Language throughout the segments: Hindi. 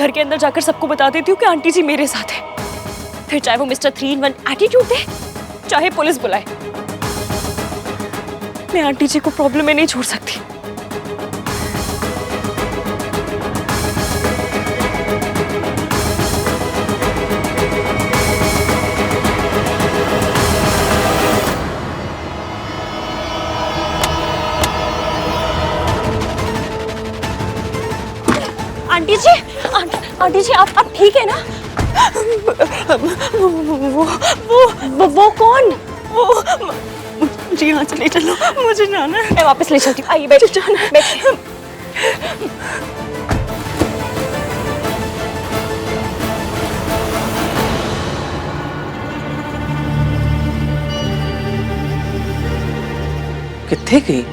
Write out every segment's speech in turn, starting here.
घर के अंदर जाकर सबको बता देती हूँ कि आंटी जी मेरे साथ है। फिर चाहे वो मिस्टर 3 in 1 एटीट्यूड दे, चाहे पुलिस बुलाए, मैं आंटी जी को प्रॉब्लम में नहीं छोड़ सकती। आंटी जी, आंटी जी आप ठीक है ना? वो कौन? मुझे यहाँ से ले चलो, मुझे जाना है। मैं वापस ले चलती हूँ। आइए बैठिए, जाना है। बैठिए। कित्थे गई?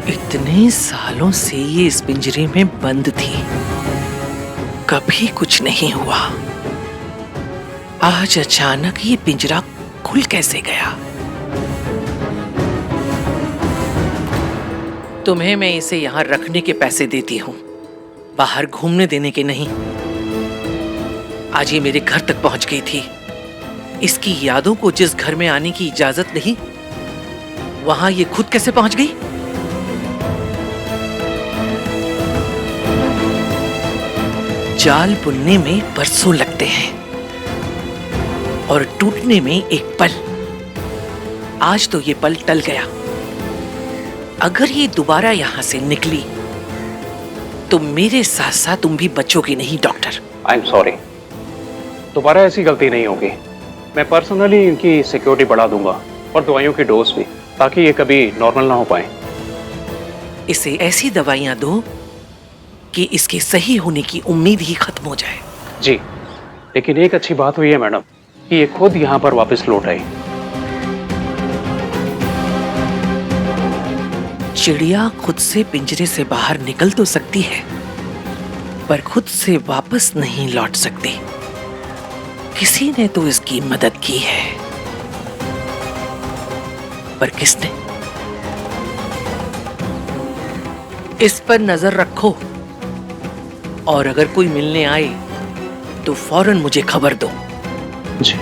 इतने सालों से ये इस पिंजरे में बंद थी, कभी कुछ नहीं हुआ। आज अचानक ये पिंजरा खुल कैसे गया? तुम्हें मैं इसे यहाँ रखने के पैसे देती हूँ, बाहर घूमने देने के नहीं। आज ये मेरे घर तक पहुंच गई थी। इसकी यादों को जिस घर में आने की इजाजत नहीं, वहां ये खुद कैसे पहुंच गई? जाल बुनने में बरसों लगते हैं और टूटने में एक पल। आज तो ये पल टल गया। अगर ये दोबारा यहां से निकली तो मेरे साथ साथ तुम भी बचोगे नहीं डॉक्टर। आई एम सॉरी, दोबारा ऐसी गलती नहीं होगी। मैं पर्सनली इनकी सिक्योरिटी बढ़ा दूंगा और दवाइयों की डोज भी, ताकि ये कभी नॉर्मल ना हो पाए। इसे ऐसी दवाइयां दो कि इसके सही होने की उम्मीद ही खत्म हो जाए। जी, लेकिन एक अच्छी बात हुई है मैडम कि ये खुद यहाँ पर वापस लौट आई। चिड़िया खुद से पिंजरे से बाहर निकल तो सकती है, पर खुद से वापस नहीं लौट सकती। किसी ने तो इसकी मदद की है, पर किसने? इस पर नजर रखो और अगर कोई मिलने आए तो फौरन मुझे खबर दो। जी।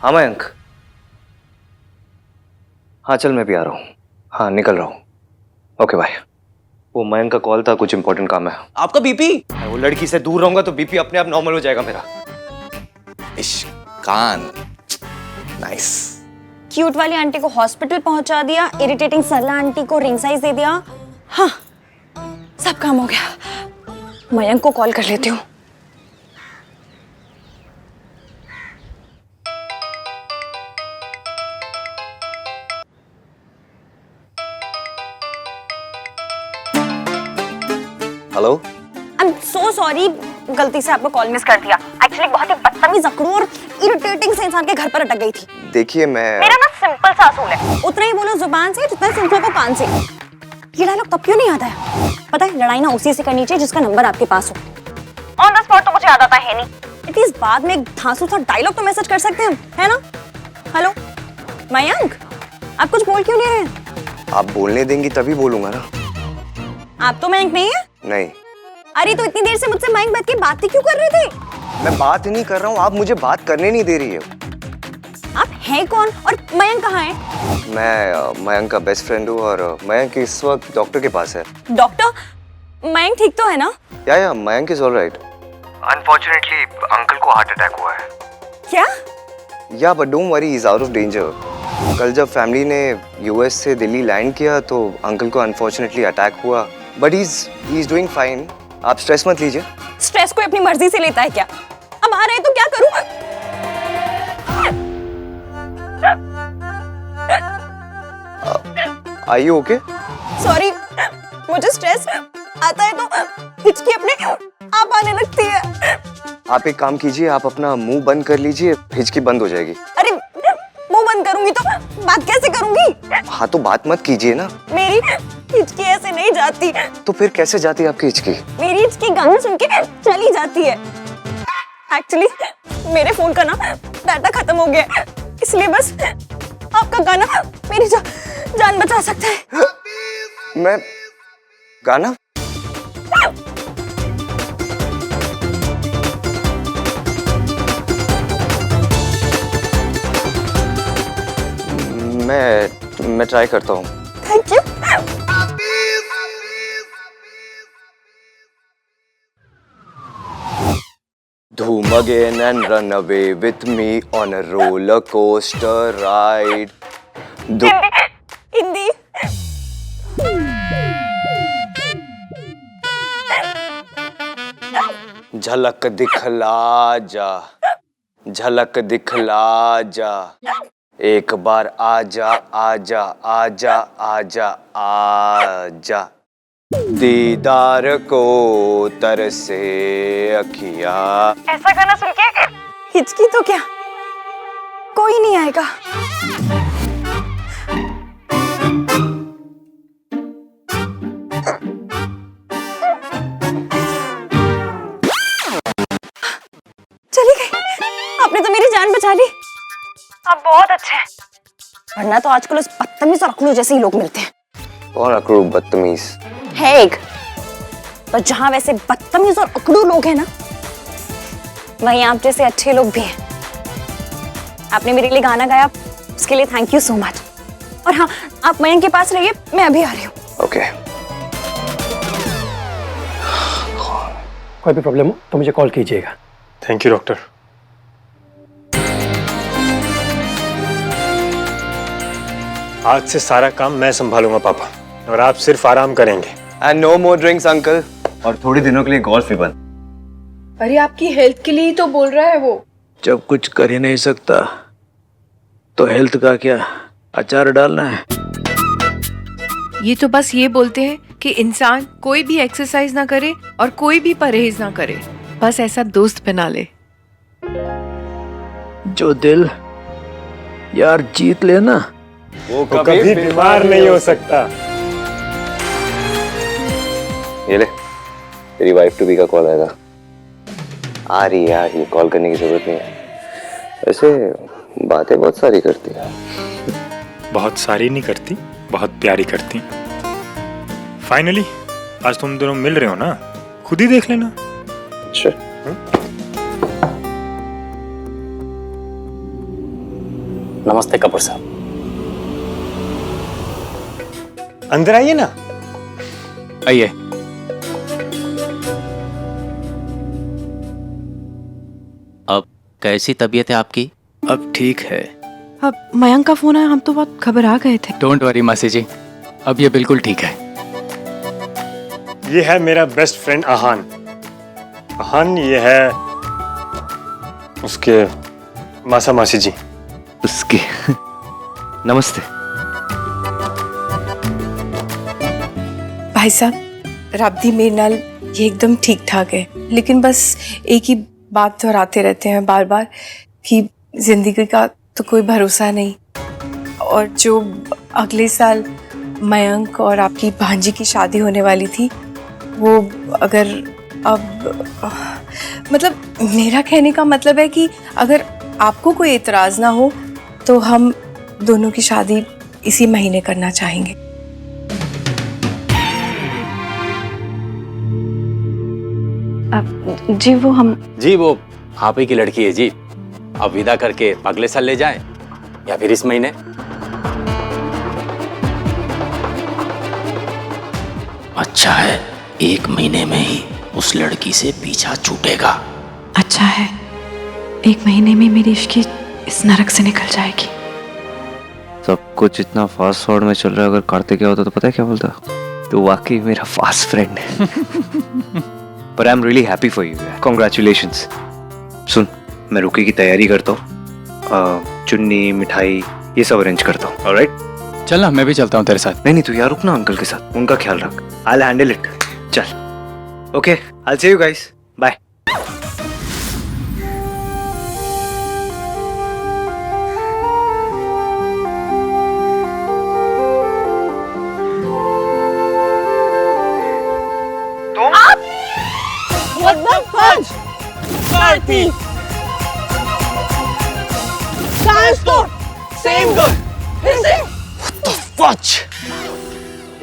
हाँ मयंक, हाँ चल मैं भी आ रहा हूँ। हाँ निकल रहा हूँ। Okay bye. वो मयंक का कॉल था, कुछ इंपॉर्टेंट काम है। आपका बीपी? मैं वो लड़की से दूर रहूंगा तो बीपी अपने आप नॉर्मल हो जाएगा मेरा। इश्कान, नाइस। क्यूट वाली आंटी को हॉस्पिटल पहुंचा दिया, इरिटेटिंग सरला आंटी को रिंग साइज दे दिया। हाँ, सब काम हो गया। मयंक को कॉल कर लेती हूँ। Hello. I am so sorry, गलती से आपको कॉल मिस कर दिया। एक्चुअली बहुत ही बदतमीज, अकड़ू और इरिटेटिंग से इंसान के घर पर अटक गई थी। देखिए मैं मेरा ना सिंपल सा असूल है, उतना ही बोलो जुबान से जितना सिंपल को कान से। ये डायलॉग तब क्यों नहीं आता है? पता है, लड़ाई ना उसी से करनी चाहिए जिसका नंबर आपके पास हो। ऑन द स्पॉट तो मुझे याद आता है नहीं, एटलीस्ट बाद में एक धांसू सा डायलॉग तो मैसेज कर सकते हैं, है ना? हेलो मयंक, आप कुछ बोल क्यों नहीं रहे? आप बोलने देंगी तभी बोलूंगा ना। आप तो मयंक नहीं है? नहीं। अरे तो इतनी देर से मुझसे मयंक बैठ के बात क्यों कर रहे थे? मैं बात नहीं कर रहा हूँ, आप मुझे बात करने नहीं दे रही है। आप हैं कौन और मयंक कहाँ है? मैं मयंक का बेस्ट फ्रेंड हूँ और मयंक इस वक्त डॉक्टर के पास है। डॉक्टर? मयंक ठीक तो है ना? या Mayank is alright. Unfortunately uncle को हार्ट अटैक हुआ है। क्या? या but don't worry, he is out of danger. कल जब फैमिली ने यूएस से दिल्ली लैंड किया तो अंकल को अनफॉर्चुनेटली अटैक हुआ, but he is doing fine. आप स्ट्रेस मत लीजिए। स्ट्रेस कोई अपनी मर्जी से लेता है क्या? अब आ रहे तो क्या करूं? Are you okay? सॉरी, मुझे स्ट्रेस आता है तो हिचकी अपने आप आने लगती है। आप एक काम कीजिए, आप अपना मुंह बंद कर लीजिए, हिचकी बंद हो जाएगी। अरे मुंह बंद करूंगी? हाँ तो बात मत कीजिए ना। मेरी हिचकी ऐसे नहीं जाती। तो फिर कैसे जाती है आपकी हिचकी? मेरी हिचकी गाना सुन के चली जाती है। एक्चुअली मेरे फोन का ना डाटा खत्म हो गया, इसलिए बस आपका गाना मेरी जान बचा सकता है। मैं गाना? मैं ट्राई करता हूँ। Thank you. Dhoom again and run away with me on a roller coaster ride. Hindi. झलक दिखला जा, झलक दिखला जा, एक बार आजा आजा आजा आजा आजा, दीदार को तरसे अखिया। ऐसा गाना सुन के हिचकी तो क्या कोई नहीं आएगा। चली गई। आपने तो मेरी जान बचा ली। आप बहुत अच्छे हैं, वरना तो आजकल उस बदतमीज और अकड़ू जैसे ही लोग मिलते हैं। कौन अकड़ू बदतमीज है एक, तो जहां वैसे बदतमीज और अकड़ू लोग हैं ना, वहीं आप जैसे अच्छे लोग भी हैं। आपने मेरे लिए गाना गाया, उसके लिए थैंक यू सो मच। और हाँ, आप मयंक के पास रहिए, मैं अभी आ रही हूँ। ओके। कोई भी प्रॉब्लम हो तो मुझे कॉल कीजिएगा। Thank you doctor. आज से सारा काम मैं संभालूंगा पापा, और आप सिर्फ आराम करेंगे। And no more drinks uncle, और थोड़े दिनों के लिए गोल्फ भी बंद। अरे आपकी हेल्थ के लिए ही तो बोल रहा है वो। जब कुछ कर ही नहीं सकता तो हेल्थ का क्या अचार डालना है। ये तो बस ये बोलते हैं कि इंसान कोई भी एक्सरसाइज ना करे और कोई भी परहेज ना करे, बस ऐसा दोस्त बना ले। जो दिल यार जीत लेना वो कभी बीमार नहीं हो सकता। ये ले, तेरी वाइफ टू बी का कॉल आएगा। आ रही है यार, ये कॉल करने की जरूरत नहीं है। वैसे बातें बहुत सारी करती है। बहुत सारी नहीं करती, बहुत प्यारी करती। फाइनली आज तुम दोनों मिल रहे हो ना, खुद ही देख लेना। अच्छा। नमस्ते कपूर साहब। अंदर आइए ना। आइए। अब कैसी तबीयत है आपकी? अब ठीक है। अब मयंक का फोन आया, हम तो बहुत घबरा गए थे। डोंट वरी मासी जी, अब ये बिल्कुल ठीक है। ये है मेरा बेस्ट फ्रेंड आहान। आहान ये है उसके मासा मासी जी। उसके नमस्ते। भाई साहब, रब्दी मेरे नाल ये एकदम ठीक ठाक है, लेकिन बस एक ही बात दोहराते रहते हैं बार बार कि जिंदगी का तो कोई भरोसा नहीं, और जो अगले साल मयंक और आपकी भांजी की शादी होने वाली थी, वो अगर अब मतलब मेरा कहने का मतलब है कि अगर आपको कोई एतराज़ ना हो तो हम दोनों की शादी इसी महीने करना चाहेंगे। जी वो आप ही की लड़की है जी। अब विदा करके अगले साल ले जाएं या फिर इस महीने। अच्छा है, 1 महीने में ही उस लड़की से पीछा छूटेगा। अच्छा है, 1 महीने में मेरी इश्क इस नरक से निकल जाएगी। सब कुछ इतना फास्ट फॉरवर्ड में चल रहा है, अगर कार्तिक क्या होता तो पता है क्या बोलता? तो वाकई मेरा फास्ट फ्रेंड है। पर I am really happy for you. Congratulations. सुन, मैं रुकी की तैयारी करता हूँ, चुन्नी मिठाई ये सब अरेंज करता हूँ। ऑलराइट? चल ना, मैं भी चलता हूँ तेरे साथ। नहीं तू यार रुक ना, अंकल के साथ, उनका ख्याल रख। I will handle it. चल। Okay, I will see you guys. Bye. Kartik. Same girl. फिर से? What the fudge?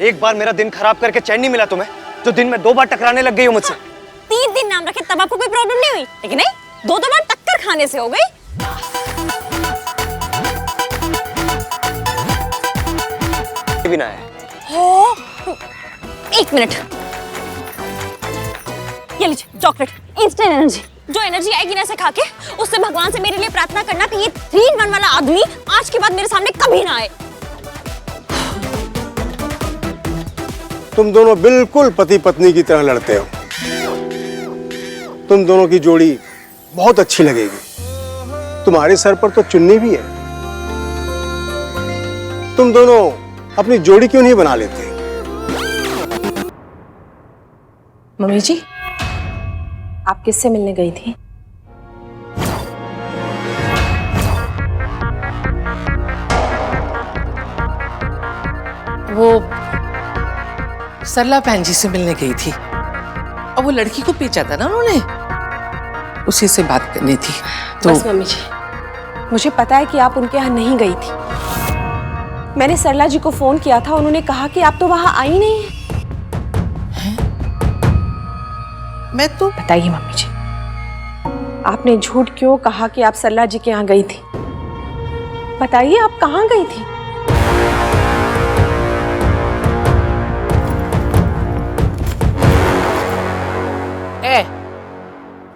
एक बार मेरा दिन खराब करके चैन नहीं मिला तुम्हें, जो दिन में 2 बार टकराने लग गई हो मुझसे। 3 दिन नाम रखे तब आपको कोई प्रॉब्लम नहीं हुई, लेकिन नहीं, 2 बार टक्कर खाने से हो गई। भी ना है। हो, 1 मिनट, ये लीजिए चॉकलेट, इंस्टेंट एनर्जी। जो एनर्जी आएगी ना इसे खा के, उससे भगवान से मेरे लिए प्रार्थना करना कि ये 3-in-1 वाला आदमी आज के बाद मेरे सामने कभी ना आए। तुम दोनों बिल्कुल पति पत्नी की तरह लड़ते हो। तुम दोनों की जोड़ी बहुत अच्छी लगेगी। तुम्हारे सर पर तो चुन्नी भी है। तुम दोनों अपनी जोड़ी क्यों नहीं बना लेते? मम्मी जी, आप किससे मिलने गई थी? वो सरला बहन जी से मिलने गई थी और वो लड़की को बेचा था ना उन्होंने, उसी से बात करनी थी। तो बस मम्मी जी, मुझे पता है कि आप उनके यहाँ नहीं गई थी। मैंने सरला जी को फोन किया था, उन्होंने कहा कि आप तो वहां आई नहीं हैं। मैं तो बताइए मम्मी जी, आपने झूठ क्यों कहा कि आप सरला जी के यहाँ गई थी? बताइए आप कहाँ गई थी?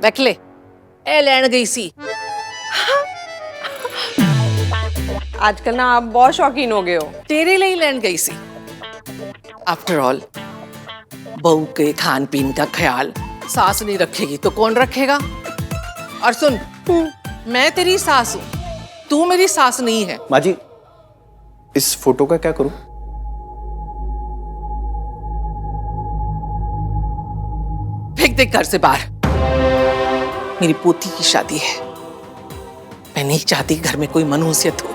रख ले, ए लैंड गई सी। आजकल ना आप बहुत शौकीन हो गए हो। तेरे लिए लैंड गई सी। आफ्टर ऑल बहू के खान पीन का ख्याल सास नहीं रखेगी तो कौन रखेगा? और सुन, मैं तेरी सास हूं, तू मेरी सास नहीं है। माँ जी, इस फोटो का क्या करूं? फेंक दे घर से बाहर। मेरी पोती की शादी है, मैं नहीं चाहती घर में कोई मनहूसियत हो।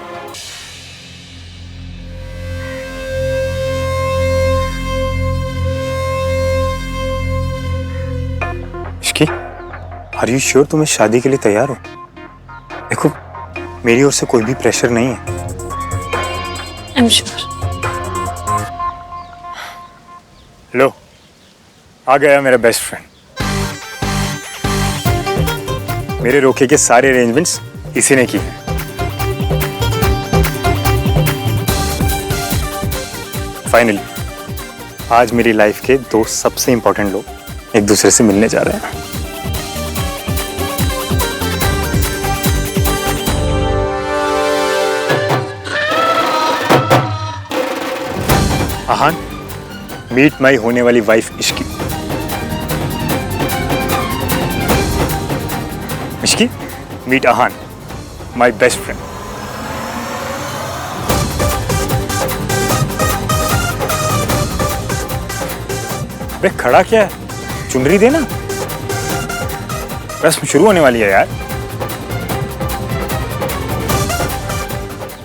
इश्की, आर यू श्योर तुम इस शादी के लिए तैयार हो? देखो, मेरी ओर से कोई भी प्रेशर नहीं है। I am sure. लो, आ गया मेरा बेस्ट फ्रेंड। मेरे रोके के सारे अरेंजमेंट्स इसी ने किए। फाइनली आज मेरी लाइफ के 2 सबसे इंपॉर्टेंट लोग एक दूसरे से मिलने जा रहे हैं। आहान, मीट माई होने वाली wife Ishki. Ishki, meet Aahan, my best friend. वे खड़ा क्या है? चुनरी देना, रस्म शुरू होने वाली है यार।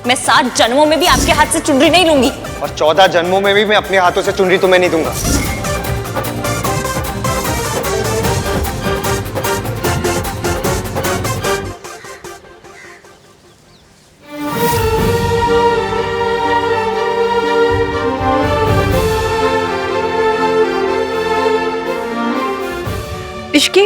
मैं 7 जन्मों में भी आपके हाथ से चुनरी नहीं लूंगी। और 14 जन्मों में भी मैं अपने हाथों से चुनरी तुम्हें नहीं दूंगा। इश्की,